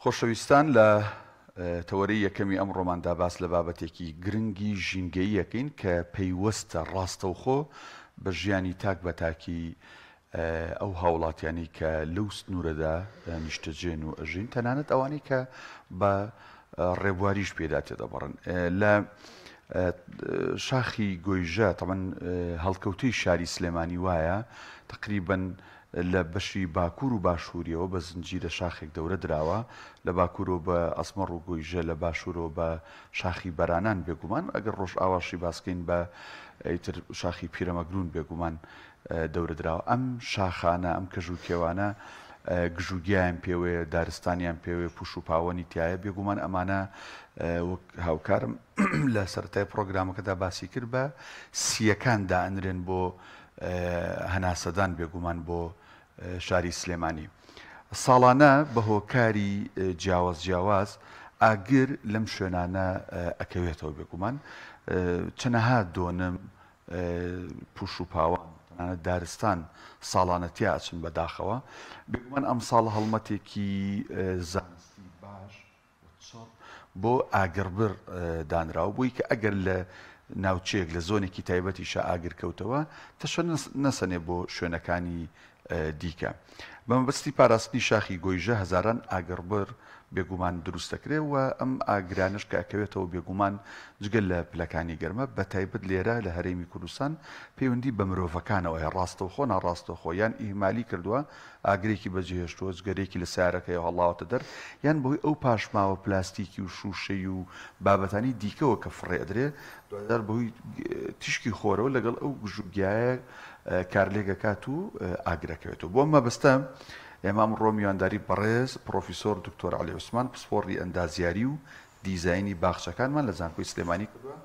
خۆشەویستان لە تەوەرەی یەکەمی ئەمڕۆماندا باس لە بابەتێکی گرنگی ژینگەی یەکەین کە پەیوەستە ڕاستەوخۆ بە ژیانی تاک بە تاکی ئەو هاوڵاتیانی کە لەو سنوورەدا نیشتەجێن و ئەژین تەنانەت ئەوانەی کە بە ڕێبواریش پێدا تێدەبڕن لە شاخی گۆیژە تەمەن هەڵکەوتەی شاری سلێمانی وایە تقریباً لە بەشی باکوور و باشووریەوە بە زنجیرە شاخێک دەورە دراوە لە باکوورەوە بە ئەسمەڕ و گۆیژە لە باشوورەوە بە شاخی بەرانان بێگومان ئەگەر ڕۆژ ئاواشی باسکەین بە ئیتر شاخی پیرەمەگرون بێگومان دەورە دراوە ئەم شاخانە ئەم کەژوکێوانە گژوگیان پێوەیە دارستانیان پێوێ پوش و پاوەنی تایە بێگومان ئەمانە وەک هاوکارم لە سەرەتای پرۆگرامەکەدا باسی کرد بە سیەکان دائەنرێن بۆ هەناسەدان بێگومان بۆ شاری سلێمانی ساڵانە بە هۆکاری جیاواز ئاگر لەم شوێنانە ئەکەوێتەوە بێگومان چەنەها دۆنم پوش و پاوان دارستان ساڵانەتی ئاچن بەداخەوە بێگومان ئەم ساڵ هەڵمەتێکی زانستی باش بۆ ئاگربر دانراوە بووی کە ئەگەر لە ناوچەیەک لە زۆنێکی تایبەتیشە ئاگر کەوتەوە تەشە نەسەنێ بۆ شوێنەکانی دیکە بە مەبەستی پاراستنی شاخی گۆیژە هەزاران ئاگربر بێگومان دروست دەکرێت و ئەم ئاگرانش کە ئەکەوێتەوە بێگومان جگەل لە پلەکانی گەرمە بە تایبەت لێرە لە هەرێمی کوردستان پەیوەندی بە مرۆڤەکانەوەی ڕاستەوخۆ ناڕاستەوخۆ یان ئیهمالی کردووە ئاگرێکی بەجێهێشتووە جگەرێکی لە سیارەکەی هەڵاوەتە دەر یان بۆی ئەو پاشماوە پلاستیکی و شوشەی و بابەتانی دیکەوە کە فڕێ ئەدرێ دوادار بەهۆی تیشکی خۆرەوە لەگەڵ ئەو گژوگیایە کارلێگەکات و ئاگرەکەوێتەوە بۆ مەبەستە ئێمە ئەمڕۆ میوانداری بەڕێز پرۆفیسۆر دکتۆر عەلی عوسمان پسپۆڕی ئەندازیاری و دیزاینی باخچەکانمان لە زانکۆی سلێمانی کردووە.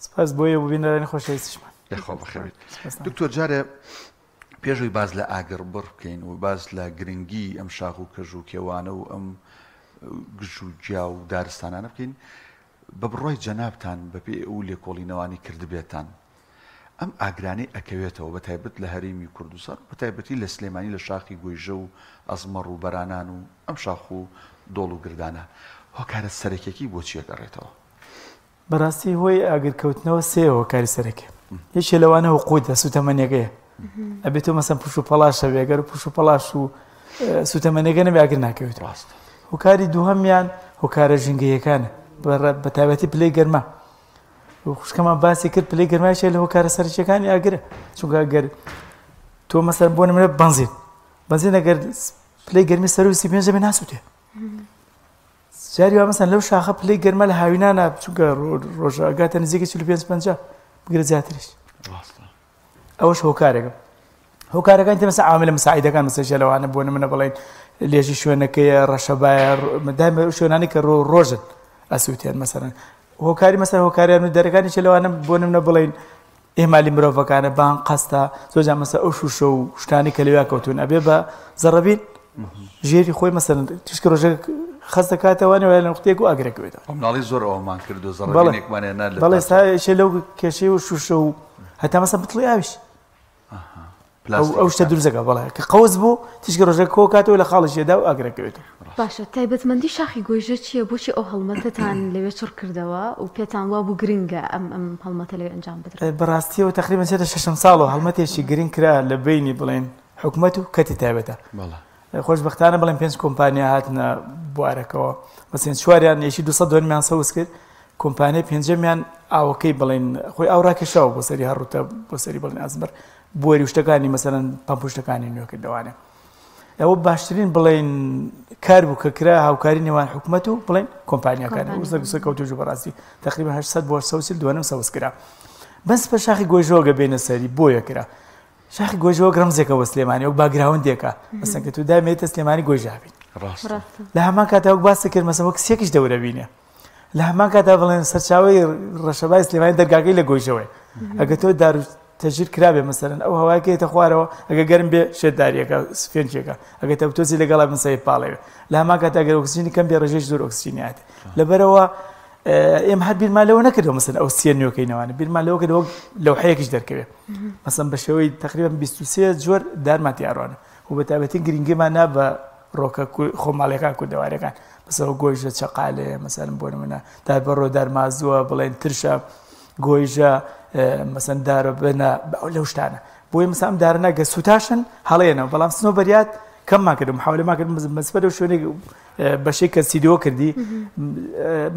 سپاس بۆ ببینەرانی خۆشەویستیشمان. لەخوا بەخێر. دکتۆر جارێ پێشەوەی باز لە ئاگربڕ بکەین و باز لە گرنگی ئەم شاخ و کەژ و کێوانە و ئەم گژوگیا و دارستانانە بکەین بە بڕۆی جەنابتان بەپێ ئەو لێکۆڵینەوانی کردبێتان ئەم ئاگرانەی ئەکەوێتەوە بە تایبەت لە هەرێمی کوردستان بە تایبەتی لە سلێمانی لە شاخی گۆیژە و ئەزمەڕ و بەرانان و ئەم شاخ و دۆڵ و گردانە هۆکارە سەرەکیەکی بۆچی ئەگەڕێتەوە؟ بەڕاستی هۆی ئاگرکەوتنەوە سێ هۆکاری سەرەکی یەکێ لەوانە حقوقە سوتەمەنیەکەیە ئەبێتەوە مەسەن پوش و پەڵاشە بێگەر پوش و پەڵاش و سوتەمەنیەکە نەبێ ئاگر ناکەوێت ڕاست. هۆکاری دووهەمیان هۆکارە ژینگەیەکانە بە تایبەتی پلەی گەرمە خوشکەمان باسی کرد پلەی گەرمایشە لە هۆکارە سەرچیەکانی ئاگرە چونکە ئەگەر تۆ مەسەن بۆ نمونە بەنزین ئەگەر پلەی گەرمی سەر و 35 بێ ناسووتێ جاری وا مەسەن لەو شاخە پلەی گەرمە لە هاوینانە چونکە ڕۆژە ئەگاتە نزیکە 45 بگرە زیاتریش ئەوەش هۆکارێکە هۆکارەکان تێ مەسەن عاملە مساعیدەکان مەسەن لەوانە بۆ نمونە بڵێن لێژی شوێنەکەیە ڕەشەبایە مەدام شوێنانی کە ڕۆژن ئەسووتێن مەسەن هۆکاری مەسەر هۆکاریان و دەرەکانی چ لەوانە بۆ نمونە بڵێن ئێمالی مرۆڤەکانە بان قەستە زۆرجار مەسەر ئەو شوشە و شتانی کە لەوێ کەوتون ئەبێ بە زەڕەبین ژێری خۆی مەسەن تیشکە ڕۆژێک خەست دەکاتەوەوانەوە لە نقطەیەک و ئاگرەکەوێتەوە مناڵی زۆر ئەومان کردو زەڕەبینێکمانێنا بەڵێ ئێستا لەو کێشەی و شوشە و هەتا مەسەن بتڵی ئاویش ئەو شتە دروستەکە بەڵێ کە قەوز بوو تیشکە ڕۆژێک کۆکاتەوە لە خاڵیشێدا و ئاگرەکەوێتەوە. باشە تایبەتمەندی شاخی گۆیژە چییە بۆچی ئەو هەڵمەتتان لەوێ چڕ کردەوە و پێتان وا بوو گرنگە ئەم هەڵمەتە لەوێ ئەنجام بدرێت؟ بەڕاستیەوە تقریباً 6 ساڵەوە هەڵمەتێکی گرنگ کرا لە بینی بڵێن حکوومەت و کەتی تایبەتە خۆشبەختانە بڵێن 5 کۆمپانیا هاتنە بوارەکەەوە بەسێن چواریان یەکی 200 سەوز کرد کۆمپانیای پێنجەمیان ئاوەکەی بڵێن خۆی ئاوڕاکێشاوە بۆ سەری هەڕوتە بۆ سەری بڵێن ئازمەر بۆری شتەکانی مەسەرەن پەمپشتەکانی نوێکردەوانێ ئەوە باشترین بڵێن کار بوو کە کرا هاوکاری نێوان حکوومەت و بڵێن کۆمپانیەکان وزە کەوتوژ بەڕاستی تقریبا 800 بۆ 200 سەوز کرا بەس بە شاخی گۆیژەوە بێنە سەری بۆیە کرا شاخی گۆیژەوە ڕەمزێکەوە سلێمانی و باگراوندێکە مەسەن کە تو دامێتە سلێمانی گۆیژابین لە هەمان کاتا وەک باس کرد مەسەن وەک سێکیش دەورە بینێ لە هەمان کاتا بڵێن سەرچاوی ڕەشەبای سلێمانی دەرگاکەی لە گۆیژەوەی ئەگە تۆ دارو تەژیر کرابێ مەسەرەن ئەو هەواکەیتە خوارەوە ئەگە گەرم بێ شێداریەکە سفێنچێکە ئەگە تەوتۆزی لەگەڵا بنسەی پاڵێوێ لە هەمان کاتا ئەگەر ئۆکسیجینی کەم بێ ڕێژەی زۆر ئۆکسیجینیاتێ لەبەرەوە ئێمە هەر بیرمان لەوە نەکردەوە مەسەن ئەو سێ نوێکەینەوانە بیرمان لەوە کردەوە لەوحەیەکیش دەرکەوێ مەسەن بە شێوەی تقریبا 23 جۆر دارمان تیاڕوانە و بە تایبەتی گرنگیمان نا بە ڕۆکە خۆماڵیەکان کوردەوارەکان بەسەوە گۆیژە چەقالێ مەسەن بۆ نمونە داربەڕۆ دارمازووە بڵێن ترشە گۆیژە مەسەن دارە بنە لەو شتانە بۆی مەسام دارە گە سوتاشن هەڵێنەوە بەڵام سنۆبەریات کەممان کردم محاولەمان کرد مەسبەر و شوێنێک بەشێک کە سیدیۆ کردی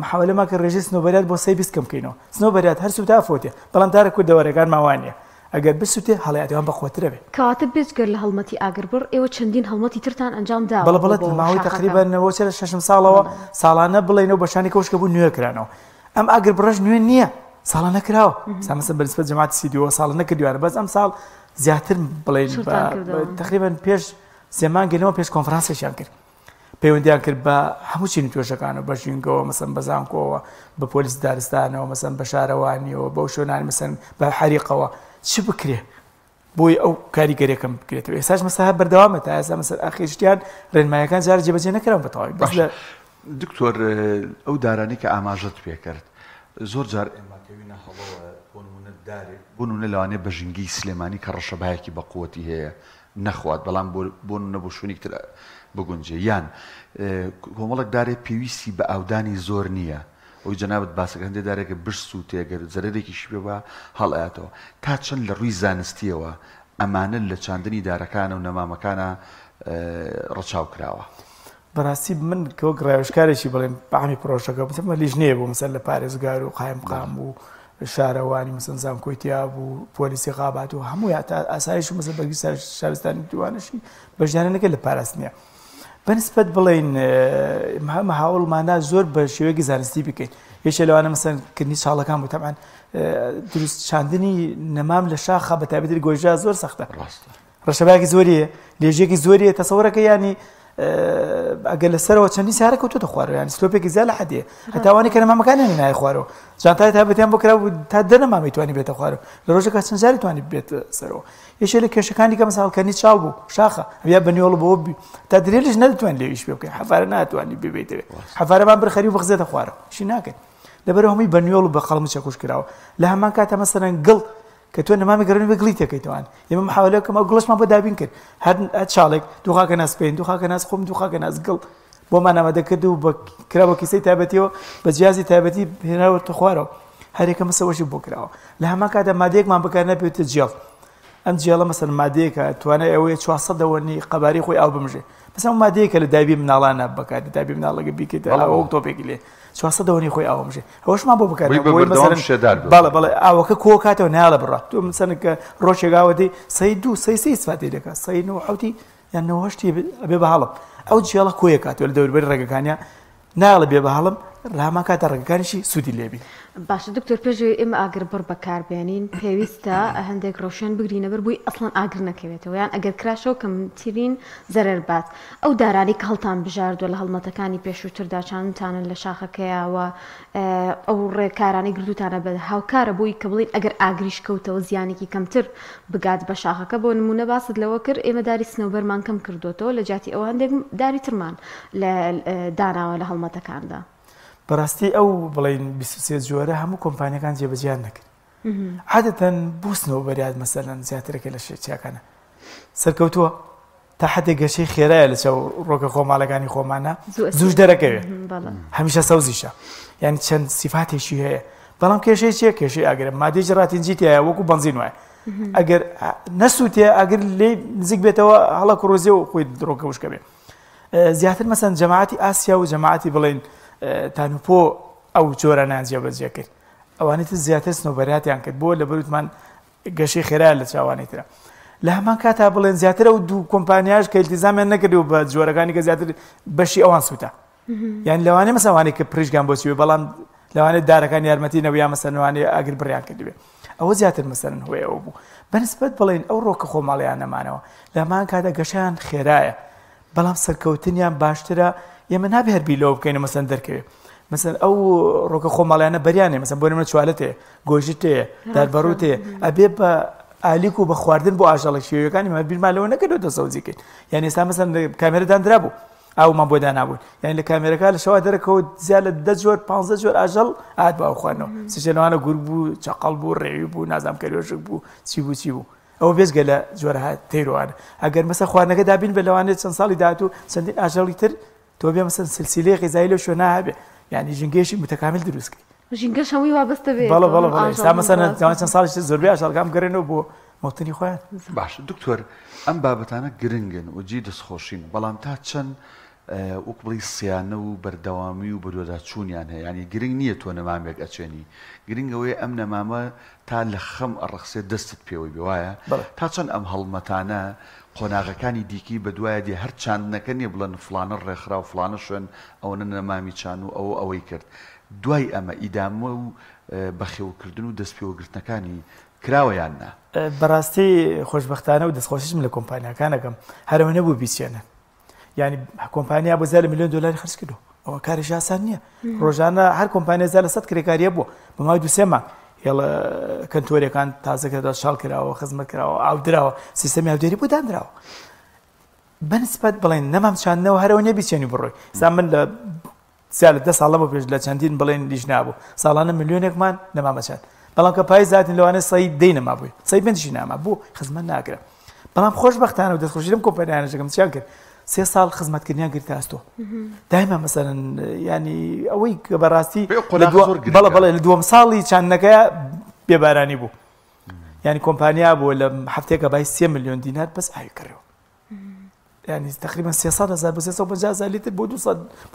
محاولەمان کرد ڕێژەی سنۆبەریات بۆ 20 کەم بکەینەوە سنۆبەریات هەر سوتا فۆتێ بەڵام دارە کوردەوارەکان ماوانە ئەگەر بسووتێ هەڵەیەتیان بەخۆترە بێ کەواتە بێجگەر لە هەڵمەتی ئاگربڕ ئێوە چەندین هەڵمەتی ترتان ئەنجام دا بەڵێت ماوەی تقریبا 6 ساڵەوە ساڵانە بڵێنەوە بەشانی کەوشکە بوو نوێ کرانەوە ئەم ئاگربڕەش نوێ نییە ساڵانە کراوە سامەسە بەنسبەت جەماعەتی سیدیۆ ساڵانە کردووانە بەس ئەم ساڵ زیاتر بڵێن تقریبا پێش سێمان گەنەوە پێش کۆنفرانسێکیان کرد پەیوەندیان کرد بە هەموو چینی توێژەکانەوە بە ژینگەوە مەسەن بە زانکۆوە بە پۆلیس دارستانەوە مەسەن بە شارەوانیەوە بەو شوێنانی مەسەن بە حەریقەوە چ بکرێ بۆی ئەو کاریگەریەکەم بکرێتەوە ئێساش مەسەها بەردەوامە تا ئێستا مەسەر ئاخیشتیان ڕێنمایەکان جارە جێبەجێ نەکراون بەتەواوی بەس لە دکتۆر ئەو دارانەی کە ئاماژەت پێکرد زۆر جار ئێماکەوینە هەڵەوە بۆ نمونە لەوانەیە بە ژینگەی سلێمانی کە ڕەشەبایەکی بە قووەتی هەیە نەخوات بەڵام بۆ نەبوو شوێنێک تر بگونجێ یان کۆمەڵک دارێ پێویستی بە ئاودانی زۆر نییە ئەوی جەنابەت باسەکە هەندێک دارێکە برس و تێگەر زەرێکی پێ بە هەڵئاتەوە تا چەند لە ڕووی زانستیەوە ئەمانە لە چاندنی دارەکانە و نەمامەکانە ڕەچاو کراوە بەڕاستی من کەوە ڕایشکارێکی بڵێم بامی پرۆژەکە بسمە لیژنەیە بوو مەسەر لە پارێزگار و قایمقام و شارەوانی مەسەن زانکۆیتیا بوو پۆلیسی قابات و هەموو تا ئاسایش و مەسەر بەرگی شارستانی دوانشی بەژیانەکە لە پاراستنیە بەنسبەت بڵێن هەواڵمانە زۆر بە شێوەیەکی زانستی بکەین یەکێ لەوانە مەسەن کردنی چاڵەکان بوو تەمان دروست چاندنی نەمام لە شاخە بە تایبەتی گۆژە زۆر سەختە ڕەشەبایەکی زۆریە لێژێکی زۆریە تەسەوڕەکە ینی ئەگەر لەسەرەوە چەندی سارە کەوتۆتە خوارەوە یانی سلۆپێکی زیاد لە حەدێ هەتاوانی کە نەمامەکانیان نایە خوارەوە جانتای تایبەتیان بۆ کراوە تا دەنەمامی توانی بێتە خوارەوە لە ڕۆژێکا چەند جاری توانی بێت سەرەوە یەکێ لە کێشەکانی کە مەساڵکەنی چاڵ بوو شاخە ئەویا بەنیۆڵ بەوە بی تا درێژ نەدەتوان لێویش پێ بکەین حەفارە ناتوانی ببێتەوە حەفارەمان بەرخەری و بخزێتە خوارەوە شی ناکەین لەبەرەوە هەمووی بەنیۆڵ و بە قەڵم چەکوش کراوە لە هەمان کاتە مەسەرەن گڵ کە تۆ نەمامی گەڕێنی بە گڵی تێکەیتەوان ئێمە محاولەکەم ئەو گڵەشمان بۆ دابین کرد هەر چاڵێک دوو خاکە ناز پێین دوو خاکە ناز خۆم دوو خاکە ناز گڵ بۆمان ئامادە کرد و بە کراوە کیسەی تایبەتیەوە بە جیازی تایبەتی هێناوەتە خوارەوە هەرێکە مەسەوەشی بۆ کراوە لە هەمان کاتە مادەیەکمان بەکار نەبێتە جێڵ ئەم جێڵە مەسەن مادەیەکە توانای ئەوەیە 400 قەباری خۆی ئاو بمژێ بەسەم مادەیەکە لە دابی مناڵانە بەکار دابی مناڵەکە بیکەیت ئەو تۆپێکی لێ 400 خۆی ئاو بمژێ ئەوەشمان بۆ بەکار بەڵێ ئاوەکە کۆ کاتەوە نایڵە بڕە تۆ مەسەنکە ڕۆژێکاوەدەی سەی دوو سەی سفاتی دەکات سەی نەوەحوتی یان نەوەشتی بێ بە هەڵم ئەو جێڵە کۆیە کاتەوە لە دەوروبەری ڕێگەکانیان ناڵە بێ بە هەڵم ڕاما کاتە ڕێگەکانیشی سوودی لێبی باشە دکتۆر پێشوی ئێمە ئاگربڕ بەکاربێنین پێویستە هەندێک ڕۆشن بگرینە بەر بووی ئەسڵەن ئاگر نەکەوێتەوە یان ئەگەر کراشەوە کەمترین زەرەر بات ئەو دارانی کە هەڵتان بژاردووە لە هەڵمەتەکانی پێشووتردا چاندتانن لە شاخەکەیەوە ئەو ڕێکارانی گردوتانە بە هاوکارە بووی کە بڵین ئەگەر ئاگریش کەوتەوە زیانێکی کەمتر بگات بە شاخەکە بۆ نمونە باست لەوە کرد ئێمە داری سنەوبەرمان کەم کردوتەوە لە جاتی ئەوە هەندێک داری ترمان لە داناوە لە هەڵمەتەکاندا بەڕاستی ئەو بڵین 23 جۆرە هەموو کۆمپانیەکان جێبەجیان نەکرد عادەتەن بووسنەوە بەریاد مەسەلەن زیاترەکە لە شێچیاکانە سەرکەوتووە تا حدێک گەشەی خێرایە لە چاو ڕۆکە خۆماڵەکانی خۆمانە زوش دەرەکەوێت هەمیشە سەوزیشە یعنی چەند سیفاتێکی هەیە بەڵام کێشەی چیە کێشەی ئاگرە مادەی ڕاتینجیتیایە وەکو بنزین وایە ئەگەر نەسووتێ ئەگەر لێ نزیک بێتەوە هەڵە کڕۆزیە و خۆی درۆکە وشکە بێ زیاتر مەسەن جەماعەتی ئاسیا و جەماعەتی بڵین تانوپۆ ئەو جۆرانیان جێبەجێ کرد ئەوانەی تر زیاتر سنۆبەریاتیان کرد بۆ لە بەروتمان گەشەی خێرایە لە چاوانی ترە لە هەمان کاتا بڵێن زیاتر ئەو دوو کۆمپانیاش کە ئیلتیزامیان نەکردی و بە جۆرەکانی کە زیاتر بەشی ئەوان سووتە یعنی لەوانەیە مەسەوانەی کە پرژگان بۆچیوە بەڵام لەوانەیە دارەکان یارمەتی نەبوویان مەسەنەوانەیە ئاگر بڕیان کردبێ ئەوە زیاتر مەسەرن هۆی ئەوە بوو بەنسبەت بڵێن ئەو ڕۆکە خۆماڵیان نەمانەوە لە هەمان کاتا گەشیان خێرایە بەڵام سەرکەوتنیان باشترە ئێمە نابێ هەر بیلەوە بکەینە مەسەن دەرکەوێت مثلا ئەو ڕۆکە خۆماڵیانە بەریانێ مەسەن بۆ نمونە چوالەتێ گۆژتێ داربەڕوتێ ئەبێ بە ئالیک و بە خواردن بۆ ئاژەڵی شێوەکانی مە بیرمالەوە نەکردوتە سەوزیکەین یعنی ئێستا مەسەن کامێرەدان درابوو ئەومان بۆ دانابوون یعنی لە کامێرەکە لە شەوا دەرەکەوت زیاد لە 10 جۆر 15 جۆر ئاژەڵ ئات بە ئەو خوانەوە سشێنەوانە گور بوو چەقەڵ بوو ڕێوی بوو نازام کەریۆشک بوو چی بوو ئەوە بێزگە لە جۆرەها تێیرۆوانە ئەگەر مەسە خواردنەکە دابین بە لەوانێت چەند ساڵی داهاتوو چەندین ئاژەڵی تر تۆ بێ مەسەن سلسیلەی غیزایی لەو شوێنە هەبێ یعنی ژینگەیەکی متەکامل دروستکەی ژینگەش هەمووی وابەستە بێت بەڵێ ئێستا مەسەن جوان چەند ساڵی زۆربەی ئاژەڵەکان بگەڕێنەوە بۆ مەوتنی خۆیان باش دکتۆر ئەم بابەتانە گرنگن و جی دەستخۆشین بەڵام تا چەند وەک بڵی سیانە و بەردەوامی و بەدوەداچوونیان هەیە ینی گرنگ نییە تۆ نەمامێک ئەچێنی گرنگەوەی ئەم نەمامە تا لە خەم ئەڕەخسێ دەستت پێوەی بوایە تا چەند ئەم هەڵمەتانە قۆناغەکانی دیکی بە دوایە دی هەر چاندنەکە نییە بڵێن فلانە ڕێکخرا و فلانە شوێن ئەوەنە نەمامی چان و ئەوەی کرد دوای ئەمە ئیدامە و بەخێوکردن و دەستپێوەگرتنەکانی کراوەیان نا بەڕاستی خۆشبەختانە و دەستخۆشیشم لە کۆمپانیاکانەکەم هەرەوە نەبوو بیچێنن یعنی کۆمپانیا بۆ زار ملیۆن دلاری خرج کردو ئەوە کارێکی ئاسان نییە ڕۆژانە هەر کۆمپانیا زار لە 100 کرێکاریە بووە بە ماوەی 2-3 مانگ هێڵە کەنتۆریەکان تازەکەدا شاڵ کراوە خزمەت کراوە ئاودراوە سیستەمی ئاودێری بۆ دانراوە بەنسبەت بڵێن نەمام چاندنەوە هەرەوە نەبیچێنی بڕۆی سا من لە 10 ساڵەمە پێش لە چەندین بڵێن لیژ نابوو ساڵانە ملیۆنێکمان نەمامەچات بەڵام کە پای زیاتر لەوانە سەی دەی نەمابووی سەی بنجی ناما بوو خزمەت ناکرا بەڵام خۆشبەختانە و دەستخۆشی لەم کۆمپانیانەکەم چیان کرد 3 ساڵ خزمەتکردنیان گرتە ئەستۆ دایما مەسەرەن ینی ئەوەی کە بەڕاستی بەڵێ لە دووەم ساڵی چاندنەکەیە بێبارانی بوو ینی کۆمپانیا بوو لە هەفتەیەکە بای 3 ملیۆن دینار بەس ئاوی کڕێەوە ینی تقریبا 300,000 بۆ 350,000 لیتر بۆ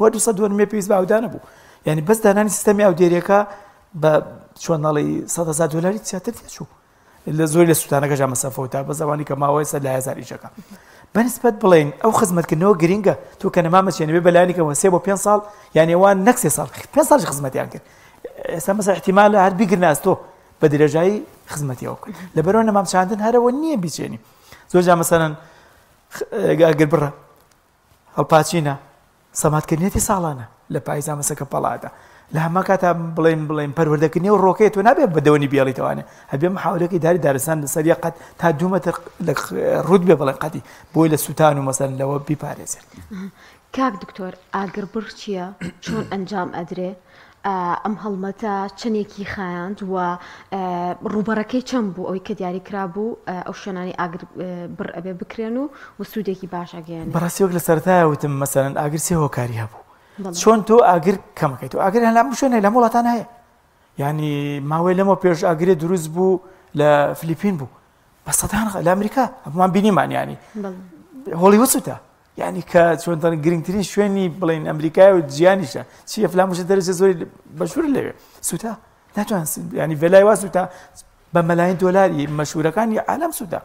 200 پێویست بە ئاودانە بوو ینی بەس دانانی سیستەمی ئاودێریەکە بە چۆن ناڵی 100,000 دلاری زیاتر تێچوو لە زۆری لە سووتانەکە جا مەسەفەوتا بە زمانی کە ماوەی 100,000 ئیشەکە بەنسبەت بڵێن ئەو خزمەتکردنەوە گرینگە تۆ کە نەمامەچێنێ بێ بەلایەنێکەوە 3 بۆ 5 ساڵ یعنی ئەوان نەک 3 ساڵ 5 ساڵی خزمەتیان کرد ئێستا مەسەڵ احتیمالە هەر بیگرنە ئەستۆ بە درێژایی خزمەتیەوە کرد لەبەرەوە نەمام چاندن هەرەوە نییە بیچێنی زۆر جا مەسەڵەن ئەگەر بڕە هەڵپاچینە سەماتکردنێتی ساڵانە لە پاییزا مەسەکە پەڵاتە لە هەمان کاتا بڵێن پەروەردەکردنی و ڕۆکەیە تۆ نابێت بەدەوەنی بیاڵیتەوانێ هەبێ محاولەکەی داری دارستان لەسەریە قەت تا 2 مەتر ڕوود بێ بڵێن قەتی بۆی لە سووتان و مەسەن لەوە بیپارێزێت کاک دکتۆر ئاگربڕ چییە چۆن ئەنجام ئەدرێ ئەم هەڵمەتە چەندێکی خایاند و ڕوبەرەکەی چەند بوو ئەوەی کە دیاری کرابوو ئەو شوێنانی ئاگر بڕ ئەبێ بکرێن و سوودێکی باشەگەیان بەڕاستی وەک لە سەرەتایە وتم مەسەرەن ئاگر سێ هۆکاری هەبوو چۆن تۆ ئاگر کەمەکەیت و ئاگر هەلام شوێنە لە وڵاتان هەیە ینی ماوەی لەمە پێش ئاگرێ دروست بوو لە فلیپین بوو بە سەدان لە ئەمریکا هەمومان بینیمان ینی هۆلیوود سووتە ینی کە چۆن گرنگترین شوێنی بڵێن ئەمریکای و جیانیشە چیە فلاموشە دەرەجە زۆری بەشور لەوێ سووتە ناتوان ینی ڤێلای وا سووتە بە مەلاین دۆلاری مەشهورەکانی عالەم سووتە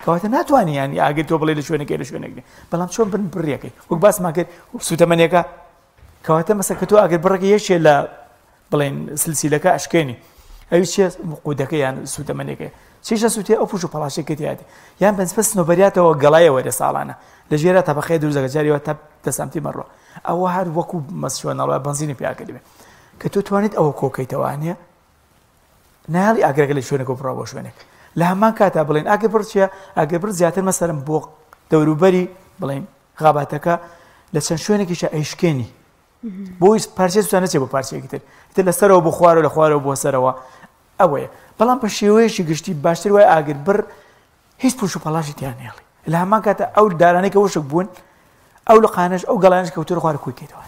کەواتە ناتوانانی ینی ئاگر تۆ بڵێ لە شوێنەکەی لە شوێنێکی بەڵام چۆن بن بڕیەکەی وەک باسمان کرد سووتەمەنیەکە کەواتە مەسە کە تۆ ئاگر بڕەکە یەکێ لە بڵێن سلسیلەکە ئەشکێنی ئەوی چێ قودەکە یان سووتەمەنیەکەی چیشە سووتێ ئەو پوش و پەڵاشێکی یادی یان بەنسبە سنۆبەریاتەوە گەڵایەوە لە ساڵانە لە ژێرە تەبەخەیە دروستەکە جاریەوە تا 10 سانتی مەڕۆ ئەوە هەر وەکو مەسشوێنەوە بنزینی پیاکەی بێ کە تۆ توانیت ئەوە کۆکەیتەوانە ناڵی ئاگرەکە لە شوێنێک بڕەوە بۆ شوێنێک لە هەمان کاتا بڵێن ئاگر بڕ چیە ئاگر بڕ زیاتر مەسەرم بۆ دەوروبەری بڵێن غاباتەکە لە چەند شوێنێکیشە ئەیشکێنی بۆی پارچەی سووتان نەچێت بۆ پارچەیەکی تر لەسەرەوە بۆ خوارەوە لە خوارەوە بۆ سەرەوە ئەوەیە بەڵام بە شێوەیەشی گشتی باشتر وای ئاگر بڕ هیچ پوش و پەڵاشی تیان نێڵی لە هەمان کاتە ئەو دارانەی کە وشک بوون ئەو لە قانەش ئەو گەڵانش کەوتووە خوارە کوێکێتەوە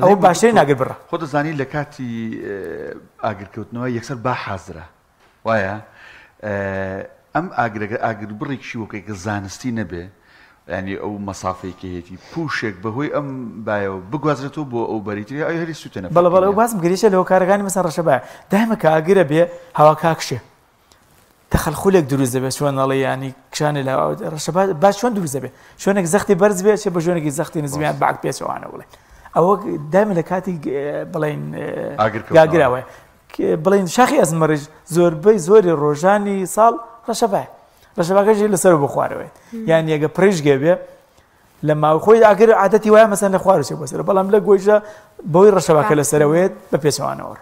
ئەوە باشترین ئاگر بڕە خۆ دەزانی لە کاتی ئاگرکەوتنەوە یەکسەر با حازرە وایە ئەم ئاگر بڕێکشی وەکەی کە زانستی نەبێ ینی ئەو مەسافەیەکی هێتی پوشێک بەهۆی ئەم بایەوە بگوازرێتەوە بۆ ئەو بەریتری ئەو هەری سووتەنە بەڵێ ئەو باسم گەریشە لەوە کارەکانی مەسەن ڕەشەبایە دایمە کە ئاگرە بێ هەوا کاکشێ تەخەلخولێک دروست دەبێت چۆن ئەڵێ ینی کشانێ لە ڕەشەبا باش چۆن دروست دەبێت شوێنێک زەختی بەرز بێت چێ بە ژوێنێکی زەختی نزمیان باک پێچەوانە بڵێن ئەوە دایمە لە کاتی بڵێن ئاگراوە بڵێن شاخی ئەزمەرج زۆربەی زۆری ڕۆژانی ساڵ ڕەشەبایە ڕەشەباکەشی لەسەر بۆ خوارەوەی یان یەگە پڕیژگێ بێ لە ماوەخۆی ئاگر عادەتی وایە مەسەن لە خوارەوە بەسەر بەڵام لە گۆیژە بەوەی ڕەشەباکە لەسەرەوەیت بە پێچەوانەوە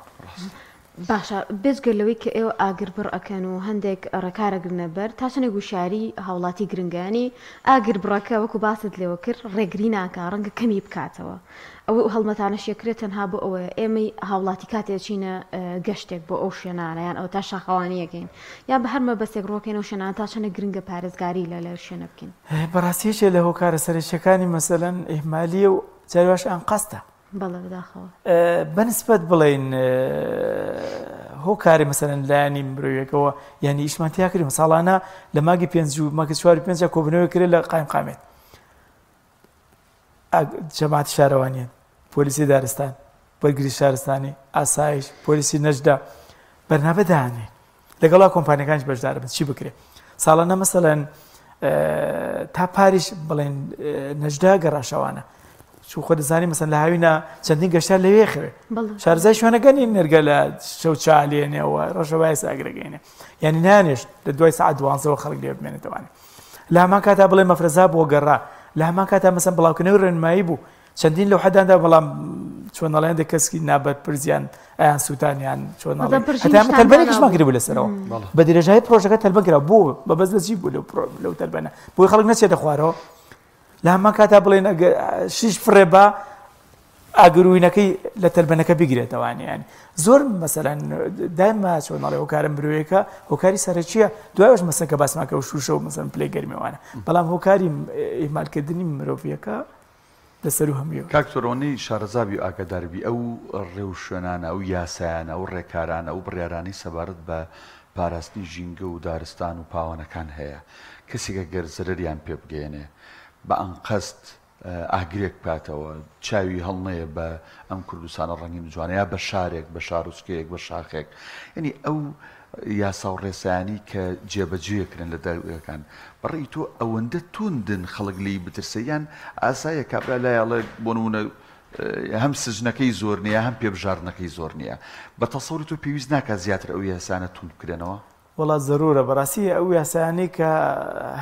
باشە بێزگەر لەوەی کە ئێوە ئاگر بڕ ئەکەن و هەندێک ڕێکارەگرنە بەر تا چەندێک وشاری هاوڵاتی گرنگانی ئاگر بڕەکە وەکو باست لێوە کرد ڕێگری ناکە ڕەنگە کەمی بکاتەوە ئەوە هەڵمەتانەش یەکرێت تەنها بۆ ئەوەیە ئێمەی هاوڵاتی کاتێ چینە گەشتێک بۆ ئەو شوێنانە یان ئەو تا شاخەوانیەکەین یان بە هەرمە بەسێک ڕۆکەین و شوێنان تا چەندە گرنگە پارێزگاری لە شوێنە بکەین بەڕاستیەکێ لە هۆکارە سەرچیەکانی مەسەلەن ئیهمالیە و جاریواش ئەن قەستە بەڵێ بەداخەوە بەنسبەت بڵێن هۆکاری مەسەلەن لایانی مرۆیەکەوە ینی ئیشمانتیا کردیم ساڵانە لە ماگی 5 و ماگی 4 کۆبنەوەی کرێت لە قایمقامێت جەماعەتی شارەوانیان پۆلیسی دارستان وەرگری شارستانی ئاسایش پۆلیسی نەجدا بەرنامە داهانێ لەگەڵا کۆمپانیەکانش بەشدار بن چی بکرێت ساڵانە مەسەلەن تا پاریش بڵێن نەجدا گەڕاشەوانە چوو خۆ دەزانی مەسەن لە هاوینە چەندین گەشتار لەوێ خوێ شارزای شوێنەکەنی نەرگە لە شەو چالێنێەوە ڕۆژەوای ساگرەگەینێ یعنی نانێش لە دوای سعات 12 خەڵک لێ بمێنێتەوەوانێ لە هەمان کاتا بڵێ مەفرەزا بۆ گەڕا لە هەمان کاتا مەسەن بڵاوکردنەوەی ڕێنمایی بوو چەندین لەو حەداندا بەڵام چۆنەڵیان دە کەسکی نابەت پرزیان ئەیان سووتانیان چۆنەڵێتەلبەرێکیشمان کردبوو لەسەرەوە بە درێژایی پرۆژەکە تەلبەگرا بوو بەبەز لەچی بوو لەو تەلبەنە بۆی خەڵک نەچێتە خوارەوە لە هەمان کاتا بڵێن شیش فڕێ بە ئاگروینەکەی لە تەلبەنەکە بگرێتەوانی ینی زۆر مەسەلەن دایما چۆنەڵێ هۆکارە مرۆیەکە هۆکاری سەرەکیە دوایش مەسەن کە باسماکە و شوشە و مەسەن پلەی گەرمیوانە بەڵام هۆکاری ئیمالکردنی مرۆڤیەکە لەسەر و هەموو کاکتۆرۆنی شارەزابی و ئاگاداربی ئەو ڕێو شوێنانە ئەو یاسایانە ئەو ڕێکارانە ئەو بڕیارانی سەبارەت بە پاراستنی ژینگە و دارستان و پاوانەکان هەیە کەسێکە گەر زەرەریان پێ بگەێنێ بە ئەنقەست ئاگرێک بکاتەوە چاوی هەڵنەیە بە ئەم کوردستانە ڕەنگین جوانە یا بە شارێک بە شارۆچکەیەک بە شاخێک یعنی ئەو یاسا و ڕێسایانی کە جێبەجێکرن لە دەروەکان بەڕێی تۆ ئەوەندە توندن خەڵک لی بترسەیان ئاسایە کابرا لایەڵێ بۆ نمونە هەم سژنەکەی زۆر نییە هەم پێبژاردنەکەی زۆر نییە بە تەسەوری تۆ پێویست ناکات زیاتر ئەو یاسانە توند بکرێنەوە وڵات زەرورە بەڕاستی ئەو یاسایانەی کە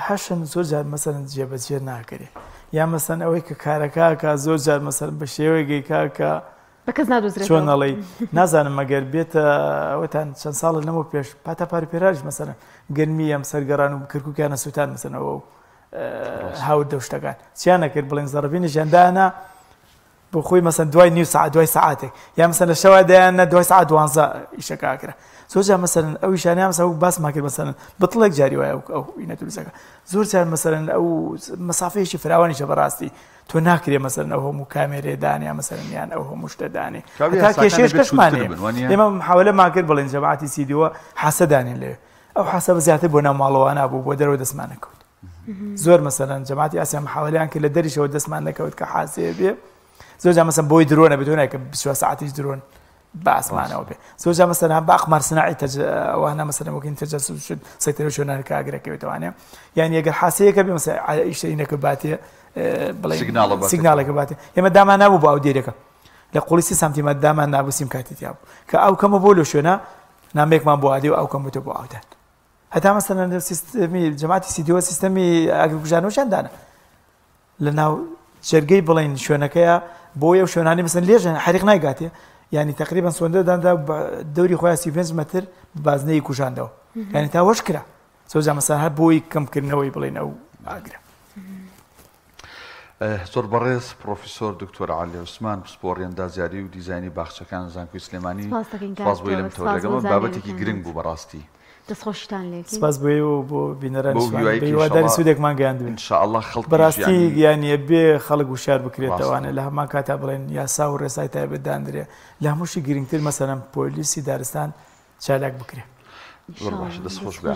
هەشن زۆر جار مەسەرن جێبەجێ ناکرێ یا مەسەن ئەوەی کە کارەکە زۆر جار مەسەرن بە شێوەیەکی کاکە بەکەس نادۆزرێت چۆنەڵی نازانم مەگەر بێتە ئەوەتان چەند ساڵە لەمە پێش پاتە پارپێراژ مەسەرن گەرمی ئەم سەرگەڕان و کردکوکیانە سووتان مەسەنەوە و هاور دەشتەکان چیان نەکرد بڵێن زەڕبینی ژەندانە بۆ خۆی مەسەن دوای نیو ساعت دوای ساعتێک یا مەسەن لە شەوە دایانە دوای ساعت 12 ئیشەکەکرا زۆر جار مەسەرن ئەو ئیشانیان مەسەن باسمان کرد مەسەرن بتڵێک جاری وایە ئەو ئینە توریستەکە زۆر جار مەسەرن ئەو مەسافەیەکی فراوانیشە بەڕاستی تۆ ناکرێ مەسەرن ئەو هەموو کامێرێدانیا مەسەرن یان ئەو هەموو شتەدانێ تا کێشێش کەشمانێ ئێمە محاولەمان کرد بڵێن جەماعەتی سیدیوە حاسەدانین لێ ئەو حاسە زیاتر بۆ ناو ماڵەوە نابوو بۆ دەرەوە دەستمان نەکەوت زۆر مەسەرن جەماعەتی ئاسیا محاولەیان کرد لە دەریشەوە دەستمان نەکەوت کە حاسەیە بێ زۆر جار مەسەن بۆی درۆنە بێت نایکە 24 ساعتیش درۆن باسمانەوە بێ زۆر جار مەسەن با ئەقمار سناعی ئەوانە مەسەن وەکین تەجەسوس شد سەیتەرە شوێنانەکە ئاگرەکەوێتەوانێ یعنی ئەگەر حاسەیەکە بێ مەسەن ئیشەینەکە باتێ سیگناڵە باتێ ئێمە دامان نابوو بۆ ئەو دێرەکە لە قۆلیسی سامتیمە دامان نابوو سیمکارتێتیا بوو کە ئەو کەمە بۆ لە شوێنە نامێکمان بۆ عادی و ئەو کەم بووتە بۆ ئەودان هەتا مەسەن سیستەمی جەماعەتی سیدیوە سیستەمی ئاگرکوژانەوەشاندانە لە ناو جەرگەی بڵێن شوێنەکەیە بۆ ئەو شوێنانی مەسەن لێژن حریق نایگاتێ یعنی تقریبا سۆندەداندا دەوری خۆیان 35 مەتر بازنەی کوژاندەوە یعنی تا وەش کرا زۆر جار مەسەن هەر بۆی کەمکردنەوەی بڵێن ئەو ئاگرە زۆر بەڕێز پرۆفیسۆر دکتۆر عەلی عوسمان پسپۆڕی ئەندازیاری و دیزاینی باخچەکان زانکۆی سلێمانی سپاس بۆی لەم تەورەگەمە بابەتێکی گرنگ بوو بەڕاستی دەستخۆشتان لێ سپاس بۆ و بۆ بینەرانی سوودێکمان گەیاندوین ئینشاءالله خەڵک بەڕاستی یانیە بێ خەڵک وشار بکرێتەوانە لە هەمان کاتا بڵێن یاسا و ڕێسای تایبەتدانرێ لە هەمووشی گرنگتر مەسەلەن پۆلیسی دارستان چالاک بکرێ زۆر باش دەستخۆش بێ